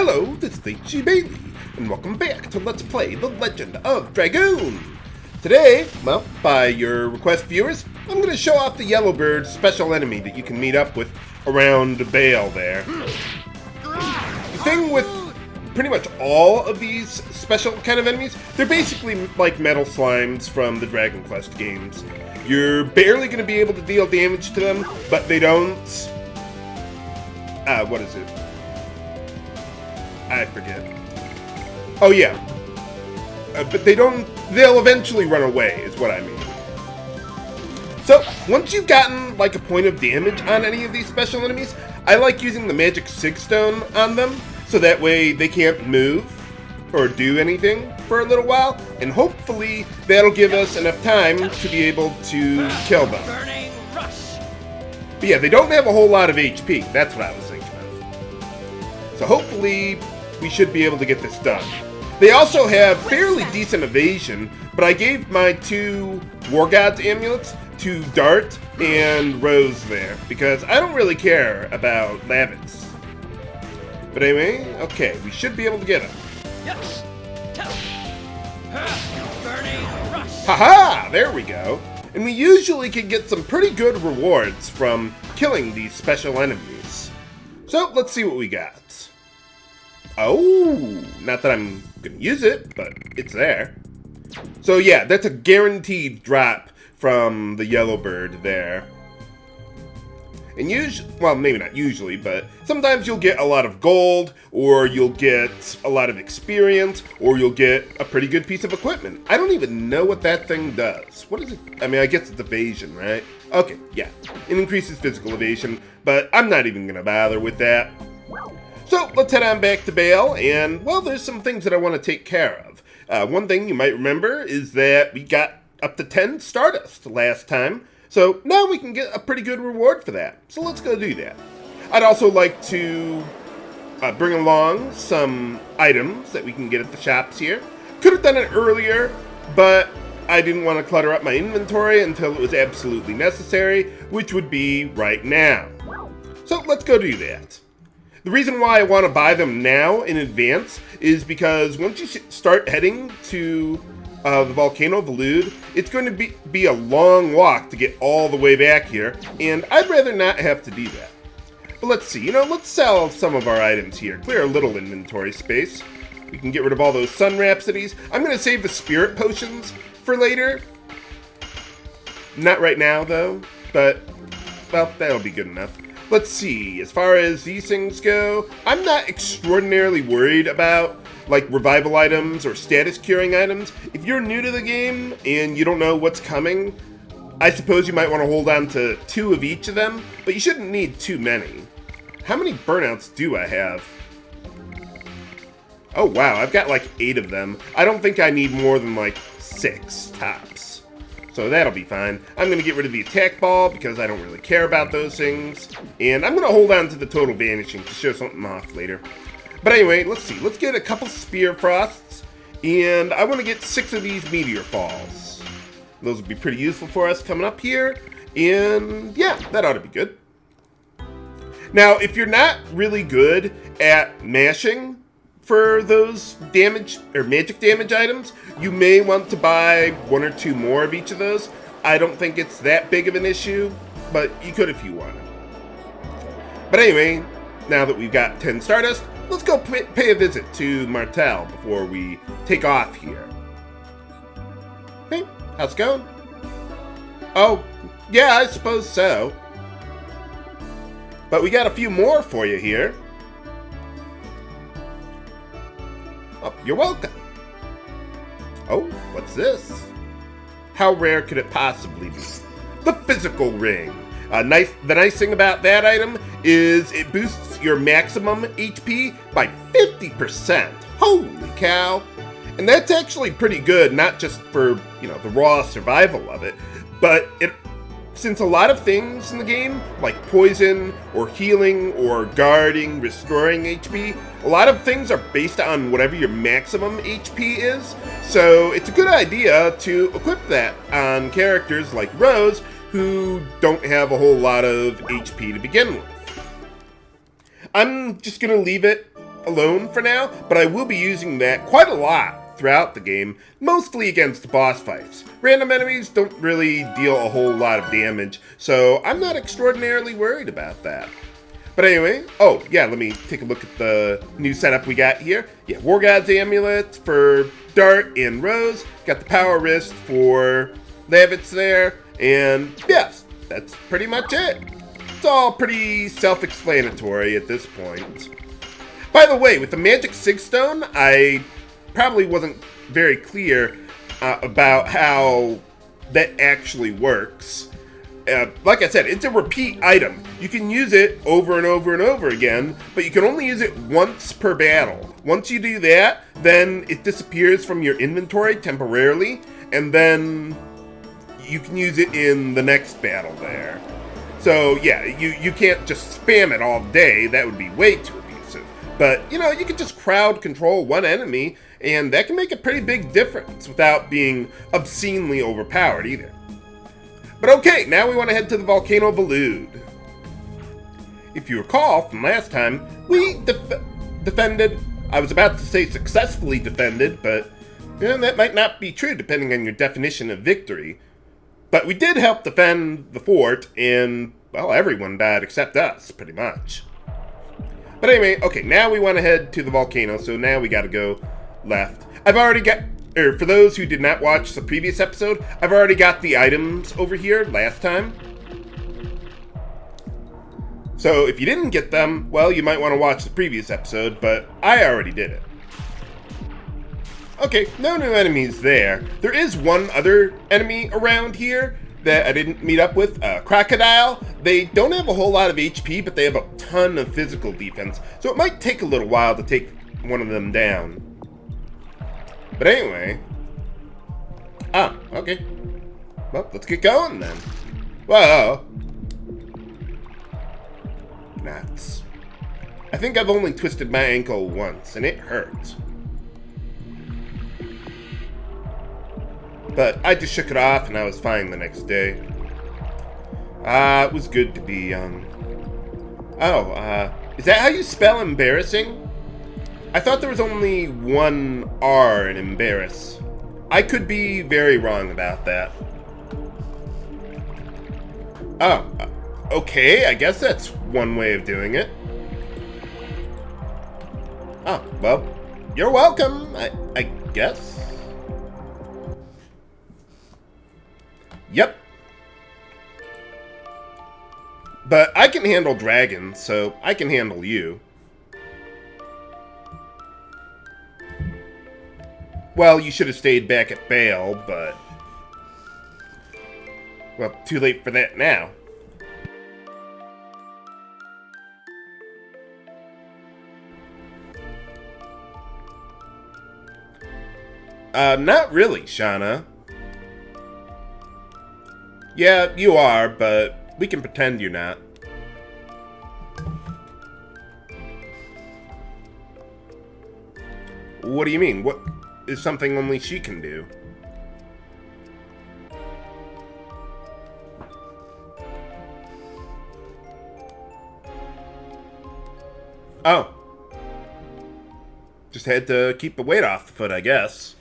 Hello, this is H.G. Bailey, and welcome back to Let's Play The Legend of Dragoon. Today, well, by your request viewers, I'm going to show off the Yellowbird special enemy that you can meet up with around Bale there. The thing with pretty much all of these special kind of enemies, they're basically like metal slimes from the Dragon Quest games. You're barely going to be able to deal damage to them, but they don't... what is it? I forget. Oh yeah. But they'll eventually run away, is what I mean. So, once you've gotten like a point of damage on any of these special enemies, I like using the magic sigstone on them, so that way they can't move or do anything for a little while, and hopefully that'll give us enough time to be able to kill them. But yeah, they don't have a whole lot of HP, that's what I was thinking of. So hopefully we should be able to get this done. They also have fairly decent evasion, but I gave my two Wargod amulets to Dart and Rose there, because I don't really care about Lavitz. But anyway, okay, we should be able to get him. Haha! There we go. And we usually can get some pretty good rewards from killing these special enemies. So, let's see what we got. Oh, not that I'm gonna use it, but it's there. So yeah, that's a guaranteed drop from the Yellowbird there. And usually, well, maybe not usually, but sometimes you'll get a lot of gold, or you'll get a lot of experience, or you'll get a pretty good piece of equipment. I don't even know what that thing does. What is it? I mean, I guess it's evasion, right? Okay, yeah. It increases physical evasion, but I'm not even gonna bother with that. So, let's head on back to Bale, and, well, there's some things that I want to take care of. One thing you might remember is that we got up to 10 stardust last time, so now we can get a pretty good reward for that. So let's go do that. I'd also like to bring along some items that we can get at the shops here. Could have done it earlier, but I didn't want to clutter up my inventory until it was absolutely necessary, which would be right now. So let's go do that. The reason why I want to buy them now in advance is because once you start heading to the Volcano Villude, it's going to be a long walk to get all the way back here, and I'd rather not have to do that. But let's see, let's sell some of our items here, clear a little inventory space. We can get rid of all those Sun Rhapsodies. I'm going to save the Spirit Potions for later. Not right now, though, but, well, that'll be good enough. Let's see, as far as these things go, I'm not extraordinarily worried about, like, revival items or status curing items. If you're new to the game and you don't know what's coming, I suppose you might want to hold on to 2 of each of them, but you shouldn't need too many. How many burnouts do I have? Oh wow, I've got like 8 of them. I don't think I need more than like 6 tops. So that'll be fine. I'm going to get rid of the attack ball because I don't really care about those things. And I'm going to hold on to the total vanishing to show something off later. But anyway, let's see. Let's get a couple spear frosts. And I want to get 6 of these meteor falls. Those will be pretty useful for us coming up here. And yeah, that ought to be good. Now, if you're not really good at mashing for those damage or magic damage items, you may want to buy 1 or 2 more of each of those. I don't think it's that big of an issue, but you could if you wanted. But anyway, now that we've got 10 stardust, let's go pay a visit to Martel before we take off here. Hey, how's it going? Oh, yeah, I suppose so. But we got a few more for you here. Oh, you're welcome. Oh, what's this? How rare could it possibly be? The physical ring. The nice thing about that item is it boosts your maximum HP by 50%. Holy cow. And that's actually pretty good, not just for, the raw survival of it, but since a lot of things in the game, like poison, or healing, or guarding, restoring HP, a lot of things are based on whatever your maximum HP is, so it's a good idea to equip that on characters like Rose, who don't have a whole lot of HP to begin with. I'm just going to leave it alone for now, but I will be using that quite a lot throughout the game, mostly against boss fights. Random enemies don't really deal a whole lot of damage, so I'm not extraordinarily worried about that. But anyway, oh yeah, let me take a look at the new setup we got here. Yeah, Wargod's Amulet for Dart and Rose. Got the Power Wrist for Lavitz there. And yes, that's pretty much it. It's all pretty self-explanatory at this point. By the way, with the Magic Sigstone, I probably wasn't very clear about how that actually works. Like I said, it's a repeat item. You can use it over and over and over again, but you can only use it once per battle. Once you do that, then it disappears from your inventory temporarily, and then you can use it in the next battle there. So yeah, you can't just spam it all day. That would be way too abusive. But, you know, you can just crowd control one enemy, and that can make a pretty big difference without being obscenely overpowered either. But okay, now we want to head to the Volcano Villude. If you recall from last time, we defended, I was about to say successfully defended, but you know, that might not be true depending on your definition of victory. But we did help defend the fort, and, well, everyone died except us, pretty much. But anyway, okay, now we want to head to the volcano, so now we gotta go left. I've already got, for those who did not watch the previous episode, I've already got the items over here last time. So if you didn't get them, well, you might want to watch the previous episode, but I already did it. Okay, no new enemies there. There is one other enemy around here that I didn't meet up with, Crocodile. They don't have a whole lot of HP, but they have a ton of physical defense, so it might take a little while to take one of them down. But anyway. Ah, okay. Well, let's get going then. Whoa. Nuts. I think I've only twisted my ankle once, and it hurts. But I just shook it off, and I was fine the next day. It was good to be young. Oh, is that how you spell embarrassing? I thought there was only one R in embarrass. I could be very wrong about that. Oh, okay, I guess that's one way of doing it. Oh, well, you're welcome, I guess. Yep. But I can handle dragons, so I can handle you. Well, you should have stayed back at Bale, but... well, too late for that now. Not really, Shana. Yeah, you are, but we can pretend you're not. What do you mean? What is something only she can do? Oh. Just had to keep the weight off the foot, I guess.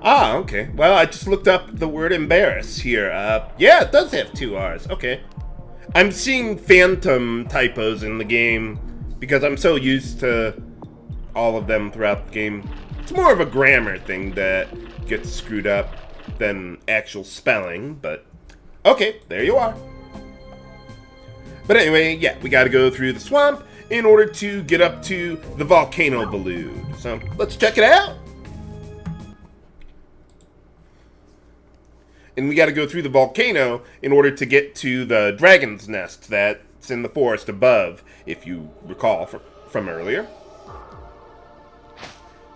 Ah, okay. Well, I just looked up the word embarrass here. Yeah, it does have 2 R's. Okay. I'm seeing phantom typos in the game because I'm so used to all of them throughout the game. It's more of a grammar thing that gets screwed up than actual spelling, but okay, there you are. But anyway, yeah, we gotta go through the swamp in order to get up to the Volcano Villude. So, let's check it out. And we got to go through the volcano in order to get to the dragon's nest that's in the forest above, if you recall from earlier.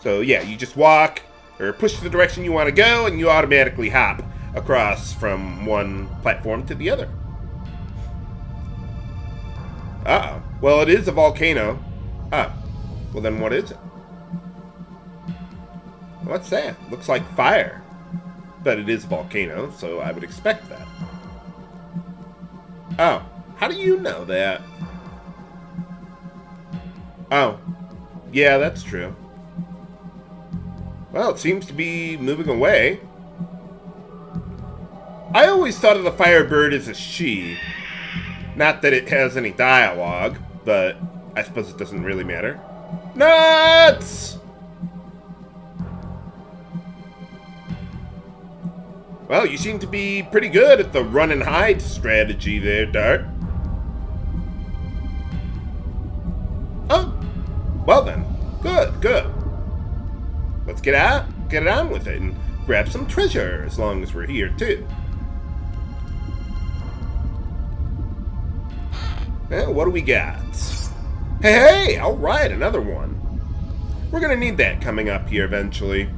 So yeah, you just walk or push the direction you want to go, and you automatically hop across from one platform to the other. Uh-oh. Well, it is a volcano. Ah. Well, then what is it? What's that? Looks like fire. But it is a volcano, so I would expect that. Oh, How do you know that? Oh. Yeah, that's true. Well, it seems to be moving away. I always thought of the Firebird as a she. Not that it has any dialogue, but I suppose it doesn't really matter. Nuts! Well, you seem to be pretty good at the run and hide strategy there, Dart. Oh, well then. Good, good. Let's get it on with it, and grab some treasure, as long as we're here, too. Well, what do we got? Hey, alright, another one. We're gonna need that coming up here eventually.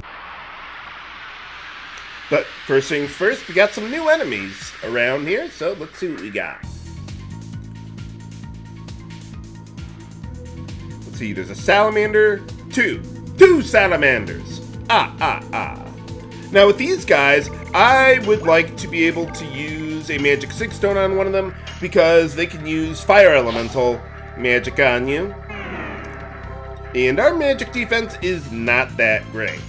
But first things first, we got some new enemies around here, so let's see what we got. Let's see, there's a salamander, two salamanders. Now with these guys, I would like to be able to use a magic 6 stone on one of them because they can use fire elemental magic on you. And our magic defense is not that great.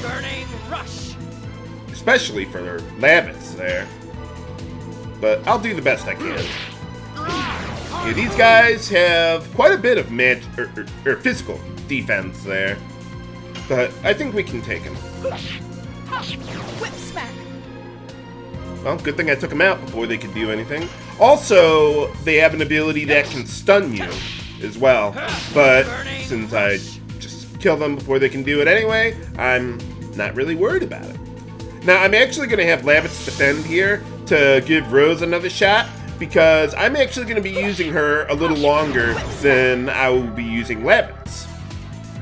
Burning rush. Especially for Lavitz there. But I'll do the best I can. Yeah, these guys have quite a bit of physical defense there. But I think we can take them. Whip smack. Well, good thing I took them out before they could do anything. Also, they have an ability that can stun you as well. But since I just kill them before they can do it anyway, I'm not really worried about it. Now, I'm actually going to have Lavitz defend here to give Rose another shot, because I'm actually going to be using her a little longer than I will be using Lavitz.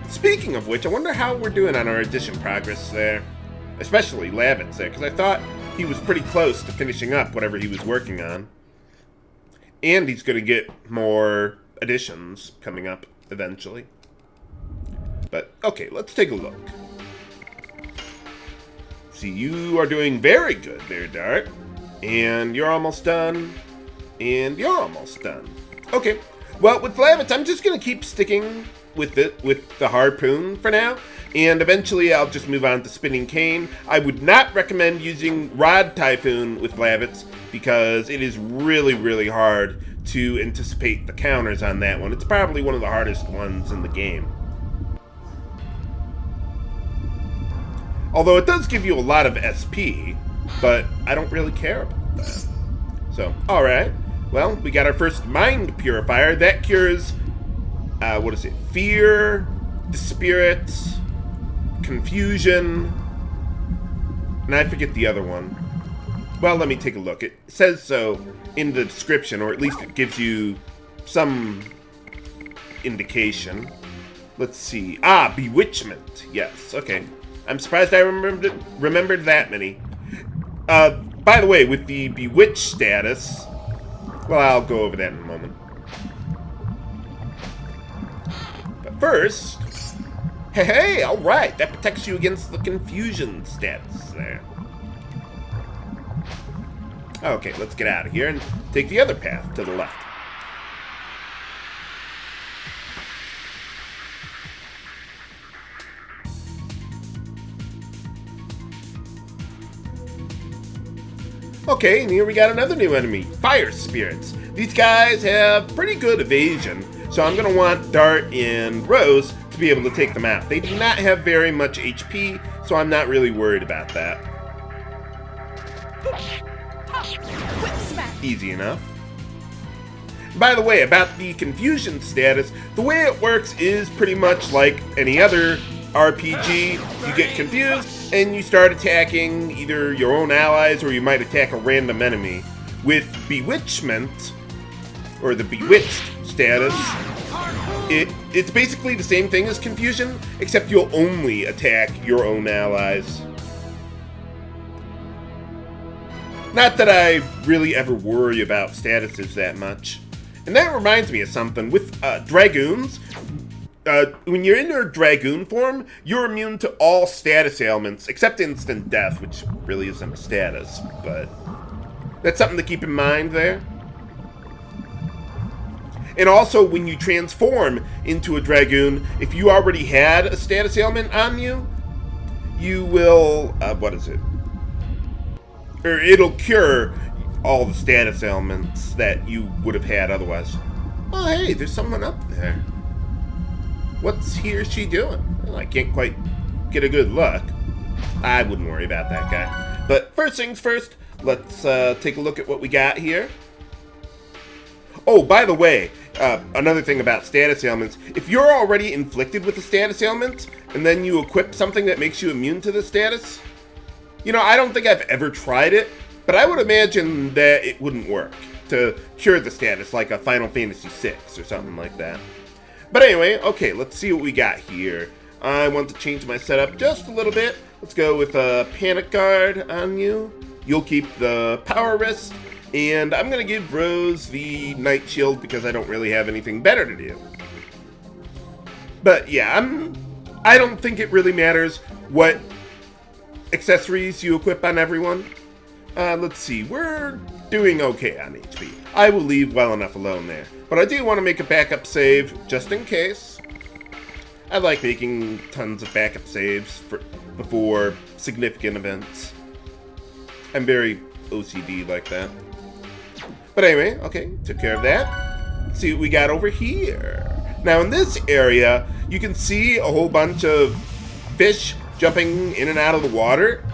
Speaking of which, I wonder how we're doing on our addition progress there. Especially Lavitz there, because I thought he was pretty close to finishing up whatever he was working on. And he's going to get more additions coming up eventually. But, okay, let's take a look. See, you are doing very good there, Dart. And you're almost done. And you're almost done. Okay, well, with Lavitz, I'm just going to keep sticking with it, with the harpoon for now. And eventually, I'll just move on to Spinning Cane. I would not recommend using Rod Typhoon with Lavitz, because it is really, really hard to anticipate the counters on that one. It's probably one of the hardest ones in the game. Although it does give you a lot of SP, but I don't really care about that. So, alright. Well, we got our first Mind Purifier. That cures, what is it? Fear, Dispirit, Confusion, and I forget the other one. Well, let me take a look. It says so in the description, or at least it gives you some indication. Let's see. Ah, Bewitchment. Yes, okay. I'm surprised I remembered that many. By the way, with the Bewitch status, well, I'll go over that in a moment. But first, hey, alright, that protects you against the Confusion status there. Okay, let's get out of here and take the other path to the left. Okay, and here we got another new enemy, Fire Spirits. These guys have pretty good evasion, so I'm going to want Dart and Rose to be able to take them out. They do not have very much HP, so I'm not really worried about that. Easy enough. By the way, about the Confusion status, the way it works is pretty much like any other RPG. You get confused, and you start attacking either your own allies, or you might attack a random enemy. With Bewitchment, or the Bewitched status, it's basically the same thing as Confusion, except you'll only attack your own allies. Not that I really ever worry about statuses that much. And that reminds me of something. With Dragoons, when you're in your Dragoon form, you're immune to all status ailments, except instant death, which really isn't a status, but that's something to keep in mind there. And also, when you transform into a Dragoon, if you already had a status ailment on you, you will, what is it? Or it'll cure all the status ailments that you would have had otherwise. Oh, hey, there's someone up there. What's he or she doing? Well, I can't quite get a good look. I wouldn't worry about that guy. But first things first, let's take a look at what we got here. Oh, by the way, another thing about status ailments. If you're already inflicted with a status ailment, and then you equip something that makes you immune to the status, you know, I don't think I've ever tried it, but I would imagine that it wouldn't work to cure the status, like a Final Fantasy VI or something like that. But anyway, okay, let's see what we got here. I want to change my setup just a little bit. Let's go with a Panic Guard on you. You'll keep the Power Wrist, and I'm going to give Rose the Night Shield because I don't really have anything better to do. But yeah, I don't think it really matters what accessories you equip on everyone. Let's see, we're doing okay on HP. I will leave well enough alone there. But I do want to make a backup save just in case. I like making tons of backup saves before significant events. I'm very OCD like that. But anyway, okay, took care of that. Let's see what we got over here. Now in this area, you can see a whole bunch of fish jumping in and out of the water.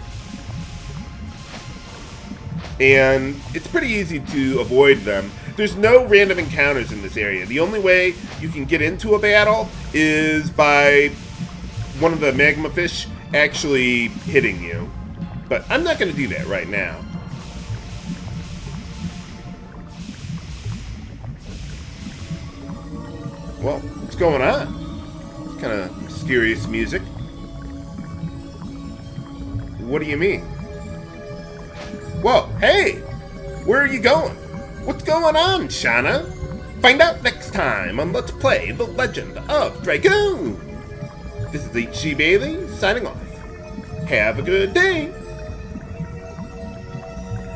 And it's pretty easy to avoid them. There's no random encounters in this area. The only way you can get into a battle is by one of the magma fish actually hitting you. But I'm not going to do that right now. Well, what's going on? It's kind of mysterious music. What do you mean? Whoa, hey! Where are you going? What's going on, Shana? Find out next time on Let's Play The Legend of Dragoon! This is H.G. Bailey, signing off. Have a good day!